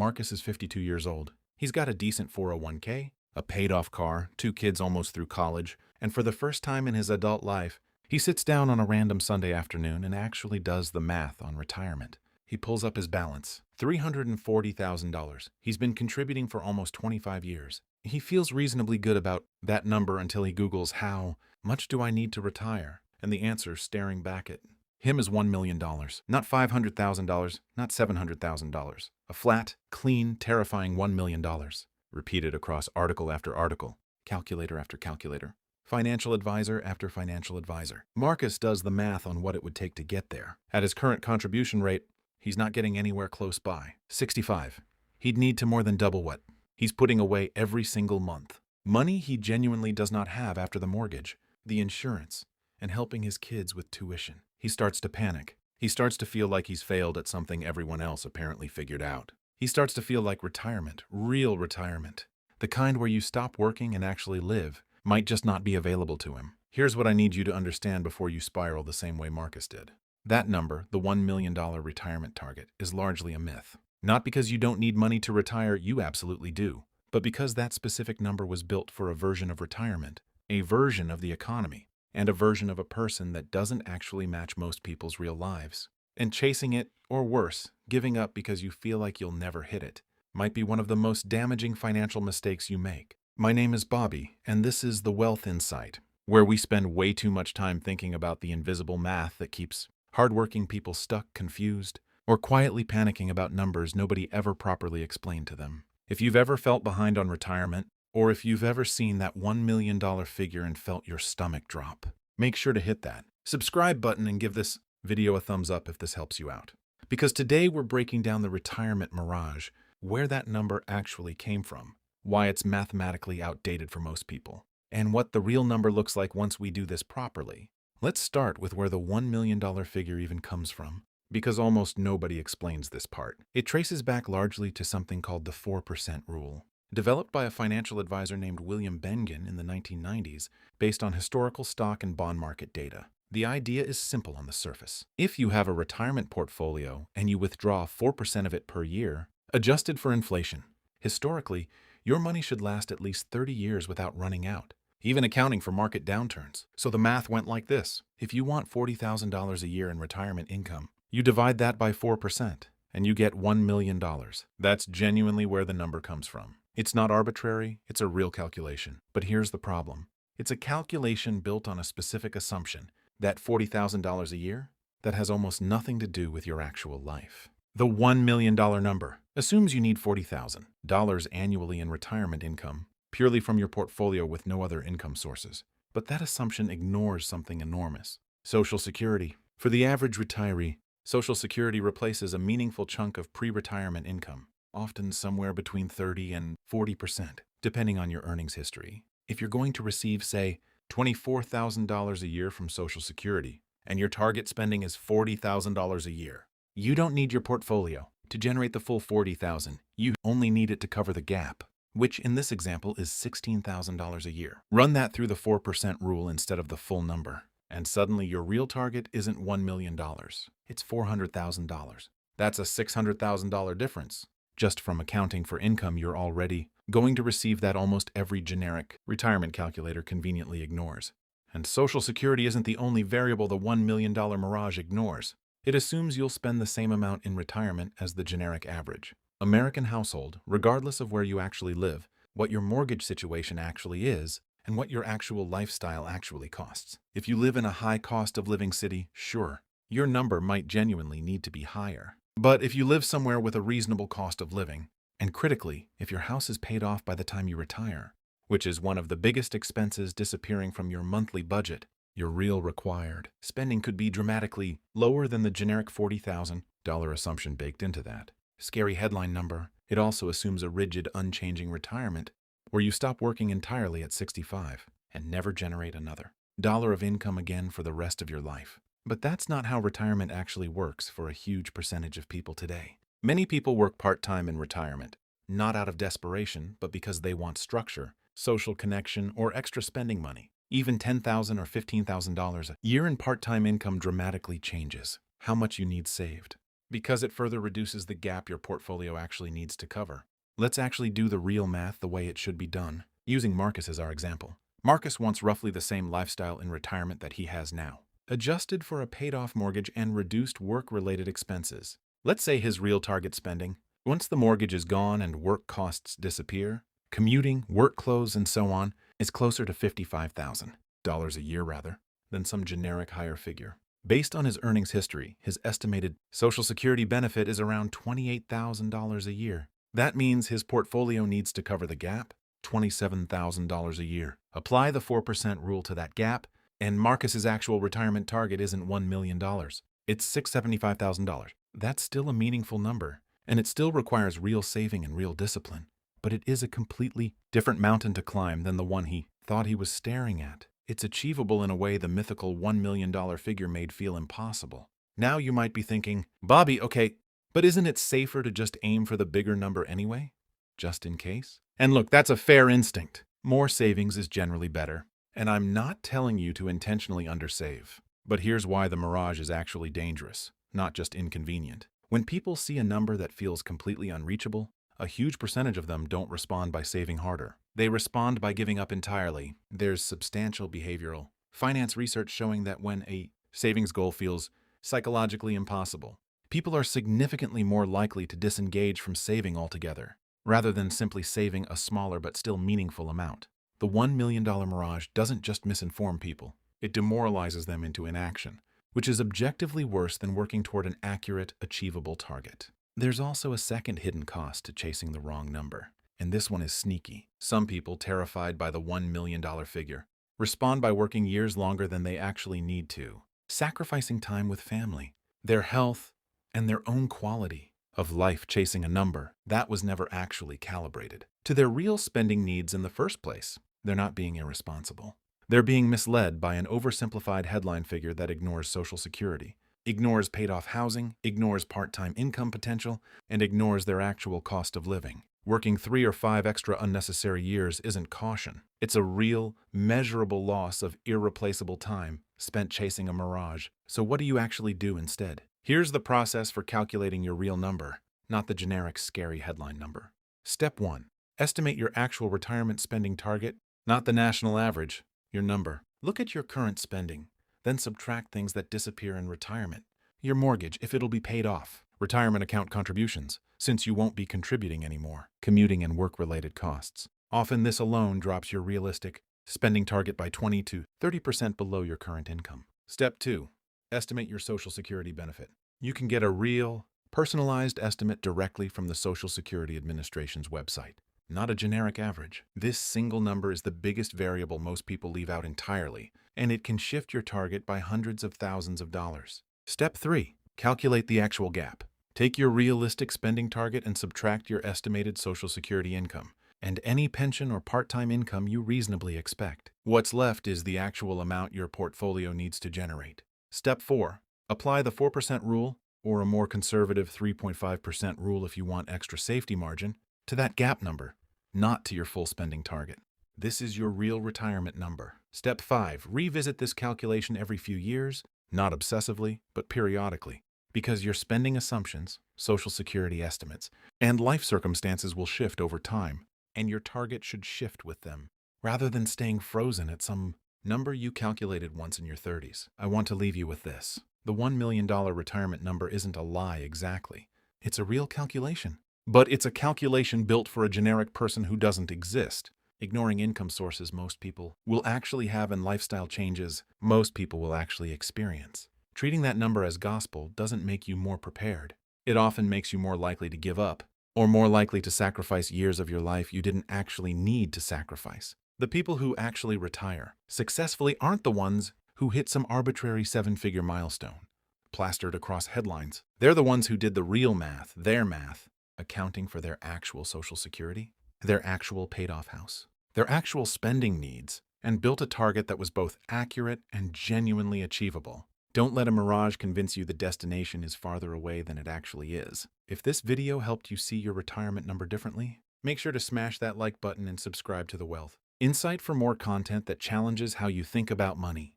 Marcus is 52 years old. He's got a decent 401k, a paid-off car, 2 kids almost through college, and for the first time in his adult life, he sits down on a random Sunday afternoon and actually does the math on retirement. He pulls up his balance, $340,000. He's been contributing for almost 25 years. He feels reasonably good about that number until he Googles how much do I need to retire? And the answer staring back at him is $1 million. Not $500,000, not $700,000. A flat, clean, terrifying $1 million. Repeated across article after article, calculator after calculator, financial advisor after financial advisor. Marcus does the math on what it would take to get there. At his current contribution rate, he's not getting anywhere close by. 65. He'd need to more than double what he's putting away every single month. Money he genuinely does not have after the mortgage, the insurance, and helping his kids with tuition. He starts to panic. He starts to feel like he's failed at something everyone else apparently figured out. He starts to feel like retirement, real retirement, the kind where you stop working and actually live, might just not be available to him. Here's what I need you to understand before you spiral the same way Marcus did. That number, the $1 million retirement target, is largely a myth. Not because you don't need money to retire, you absolutely do, but because that specific number was built for a version of retirement, a version of the economy, and a version of a person that doesn't actually match most people's real lives. And chasing it, or worse, giving up because you feel like you'll never hit it, might be one of the most damaging financial mistakes you make. My name is Bobby, and this is The Wealth Insight, where we spend way too much time thinking about the invisible math that keeps hardworking people stuck, confused, or quietly panicking about numbers nobody ever properly explained to them. If you've ever felt behind on retirement, or if you've ever seen that $1 million figure and felt your stomach drop, make sure to hit that subscribe button and give this video a thumbs up if this helps you out. Because today we're breaking down the retirement mirage, where that number actually came from, why it's mathematically outdated for most people, and what the real number looks like once we do this properly. Let's start with where the $1 million figure even comes from, because almost nobody explains this part. It traces back largely to something called the 4% rule, developed by a financial advisor named William Bengen in the 1990s based on historical stock and bond market data. The idea is simple on the surface. If you have a retirement portfolio and you withdraw 4% of it per year, adjusted for inflation, historically, your money should last at least 30 years without running out, even accounting for market downturns. So the math went like this. If you want $40,000 a year in retirement income, you divide that by 4%, and you get $1 million. That's genuinely where the number comes from. It's not arbitrary, it's a real calculation. But here's the problem. It's a calculation built on a specific assumption, that $40,000 a year, that has almost nothing to do with your actual life. The $1 million number assumes you need $40,000 annually in retirement income, purely from your portfolio with no other income sources. But that assumption ignores something enormous. Social Security. For the average retiree, Social Security replaces a meaningful chunk of pre-retirement income, often somewhere between 30 and 40%, depending on your earnings history. If you're going to receive, say, $24,000 a year from Social Security, and your target spending is $40,000 a year, you don't need your portfolio to generate the full $40,000. You only need it to cover the gap, which in this example is $16,000 a year. Run that through the 4% rule instead of the full number, and suddenly your real target isn't $1 million. It's $400,000. That's a $600,000 difference, just from accounting for income you're already going to receive that almost every generic retirement calculator conveniently ignores. And Social Security isn't the only variable the $1 million mirage ignores. It assumes you'll spend the same amount in retirement as the generic average American household, regardless of where you actually live, what your mortgage situation actually is, and what your actual lifestyle actually costs. If you live in a high cost of living city, sure, your number might genuinely need to be higher. But if you live somewhere with a reasonable cost of living, and critically, if your house is paid off by the time you retire, which is one of the biggest expenses disappearing from your monthly budget, your real required spending could be dramatically lower than the generic $40,000 assumption baked into that. Scary headline number. It also assumes a rigid, unchanging retirement where you stop working entirely at 65 and never generate another dollar of income again for the rest of your life. But that's not how retirement actually works for a huge percentage of people today. Many people work part-time in retirement, not out of desperation, but because they want structure, social connection, or extra spending money. Even $10,000 or $15,000 a year in part-time income dramatically changes how much you need saved. Because it further reduces the gap your portfolio actually needs to cover. Let's actually do the real math the way it should be done, using Marcus as our example. Marcus wants roughly the same lifestyle in retirement that he has now, adjusted for a paid-off mortgage and reduced work-related expenses. Let's say his real target spending, once the mortgage is gone and work costs disappear, commuting, work clothes, and so on, is closer to $55,000 a year than some generic higher figure. Based on his earnings history, his estimated Social Security benefit is around $28,000 a year. That means his portfolio needs to cover the gap, $27,000 a year. Apply the 4% rule to that gap, and Marcus's actual retirement target isn't $1 million. It's $675,000. That's still a meaningful number, and it still requires real saving and real discipline. But it is a completely different mountain to climb than the one he thought he was staring at. It's achievable in a way the mythical $1 million figure made feel impossible. Now you might be thinking, Bobby, okay, but isn't it safer to just aim for the bigger number anyway? Just in case? And look, that's a fair instinct. More savings is generally better. And I'm not telling you to intentionally undersave. But here's why the Mirage is actually dangerous, not just inconvenient. When people see a number that feels completely unreachable, a huge percentage of them don't respond by saving harder. They respond by giving up entirely. There's substantial behavioral finance research showing that when a savings goal feels psychologically impossible, people are significantly more likely to disengage from saving altogether, rather than simply saving a smaller but still meaningful amount. The $1 million Mirage doesn't just misinform people, it demoralizes them into inaction, which is objectively worse than working toward an accurate, achievable target. There's also a second hidden cost to chasing the wrong number, and this one is sneaky. Some people, terrified by the $1 million figure, respond by working years longer than they actually need to, sacrificing time with family, their health, and their own quality of life chasing a number that was never actually calibrated to their real spending needs in the first place. They're not being irresponsible. They're being misled by an oversimplified headline figure that ignores Social Security, ignores paid-off housing, ignores part-time income potential, and ignores their actual cost of living. Working 3 or 5 extra unnecessary years isn't caution. It's a real, measurable loss of irreplaceable time spent chasing a mirage. So what do you actually do instead? Here's the process for calculating your real number, not the generic scary headline number. Step 1. Estimate your actual retirement spending target, not the national average, your number. Look at your current spending. Then subtract things that disappear in retirement. Your mortgage, if it'll be paid off. Retirement account contributions, since you won't be contributing anymore. Commuting and work-related costs. Often this alone drops your realistic spending target by 20 to 30% below your current income. Step 2. Estimate your Social Security benefit. You can get a real, personalized estimate directly from the Social Security Administration's website, not a generic average. This single number is the biggest variable most people leave out entirely, and it can shift your target by hundreds of thousands of dollars. Step 3. Calculate the actual gap. Take your realistic spending target and subtract your estimated Social Security income, and any pension or part-time income you reasonably expect. What's left is the actual amount your portfolio needs to generate. Step 4. Apply the 4% rule, or a more conservative 3.5% rule if you want extra safety margin, to that gap number, not to your full spending target. This is your real retirement number. Step 5. Revisit this calculation every few years, not obsessively, but periodically, because your spending assumptions, Social Security estimates, and life circumstances will shift over time, and your target should shift with them, rather than staying frozen at some number you calculated once in your 30s. I want to leave you with this. The $1 million retirement number isn't a lie exactly. It's a real calculation. But it's a calculation built for a generic person who doesn't exist, ignoring income sources most people will actually have and lifestyle changes most people will actually experience. Treating that number as gospel doesn't make you more prepared. It often makes you more likely to give up, or more likely to sacrifice years of your life you didn't actually need to sacrifice. The people who actually retire successfully aren't the ones who hit some arbitrary 7-figure milestone, plastered across headlines. They're the ones who did the real math, their math, accounting for their actual Social Security, their actual paid-off house, their actual spending needs, and built a target that was both accurate and genuinely achievable. Don't let a mirage convince you the destination is farther away than it actually is. If this video helped you see your retirement number differently, make sure to smash that like button and subscribe to The Wealth Insight for more content that challenges how you think about money.